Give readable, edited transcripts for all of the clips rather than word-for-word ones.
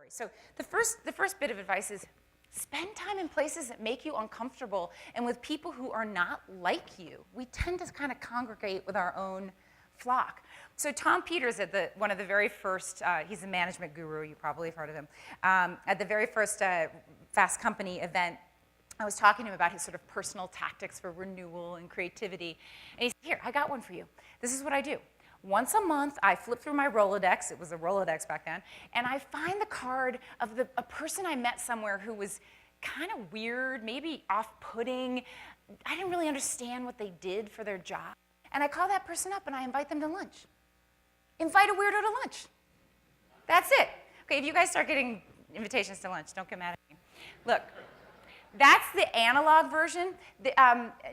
So the first bit of advice is spend time in places that make you uncomfortable and with people who are not like you. We tend to kind of congregate with our own flock. So Tom Peters at one of the very first, he's a management guru, you probably have heard of him, at the very first Fast Company event, I was talking to him about his sort of personal tactics for renewal and creativity. And he said, here, I got one for you. This is what I do. Once a month, I flip through my Rolodex, it was a Rolodex back then, and I find the card of a person I met somewhere who was kind of weird, maybe off-putting. I didn't really understand what they did for their job. And I call that person up and I invite them to lunch. Invite a weirdo to lunch. That's it. Okay, if you guys start getting invitations to lunch, don't get mad at me. Look. That's the analog version.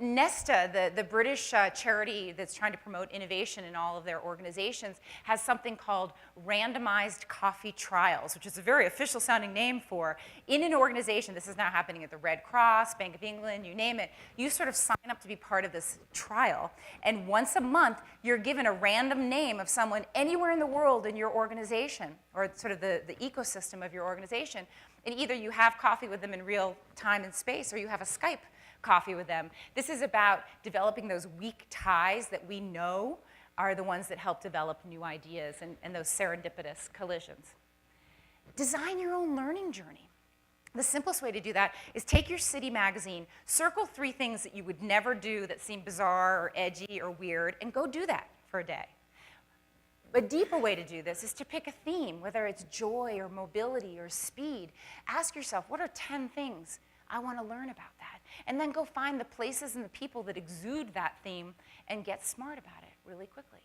Nesta, the British charity that's trying to promote innovation in all of their organizations, has something called Randomized Coffee Trials, which is a very official sounding name for, in an organization, this is now happening at the Red Cross, Bank of England, you name it, you sort of sign up to be part of this trial, and once a month, you're given a random name of someone anywhere in the world in your organization, or sort of the ecosystem of your organization, and either you have coffee with them in real time and space, or you have a Skype coffee with them. This is about developing those weak ties that we know are the ones that help develop new ideas and those serendipitous collisions. Design your own learning journey. The simplest way to do that is take your city magazine, circle 3 things that you would never do that seem bizarre or edgy or weird, and go do that for a day. A deeper way to do this is to pick a theme, whether it's joy or mobility or speed. Ask yourself, what are 10 things I want to learn about that? And then go find the places and the people that exude that theme and get smart about it really quickly.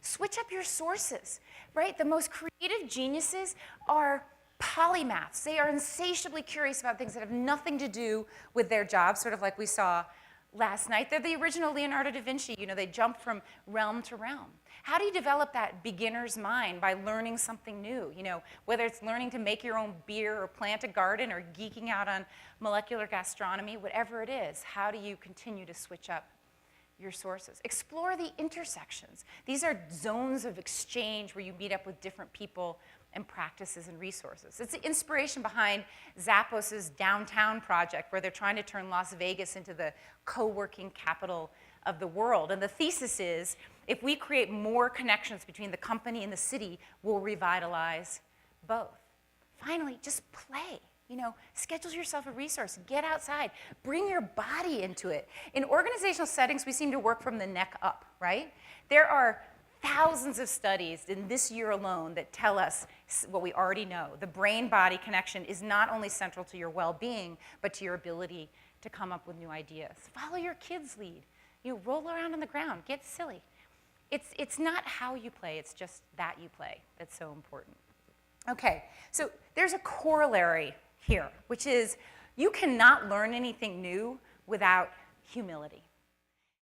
Switch up your sources, right? The most creative geniuses are polymaths. They are insatiably curious about things that have nothing to do with their job, sort of like we saw last night. They're the original Leonardo da Vinci. You know, they jump from realm to realm. How do you develop that beginner's mind? By learning something new, you know, whether it's learning to make your own beer or plant a garden or geeking out on molecular gastronomy, whatever it is, how do you continue to switch up your sources? Explore the intersections. These are zones of exchange where you meet up with different people and practices and resources. It's the inspiration behind Zappos's downtown project, where they're trying to turn Las Vegas into the co-working capital of the world. And the thesis is, if we create more connections between the company and the city, we'll revitalize both. Finally, just play. You know, schedule yourself a resource, get outside, bring your body into it. In organizational settings, we seem to work from the neck up, right? There are thousands of studies in this year alone that tell us what we already know. The brain-body connection is not only central to your well-being, but to your ability to come up with new ideas. Follow your kids' lead. You know, roll around on the ground, get silly. It's not how you play, it's just that you play that's so important. Okay, so there's a corollary here, which is you cannot learn anything new without humility.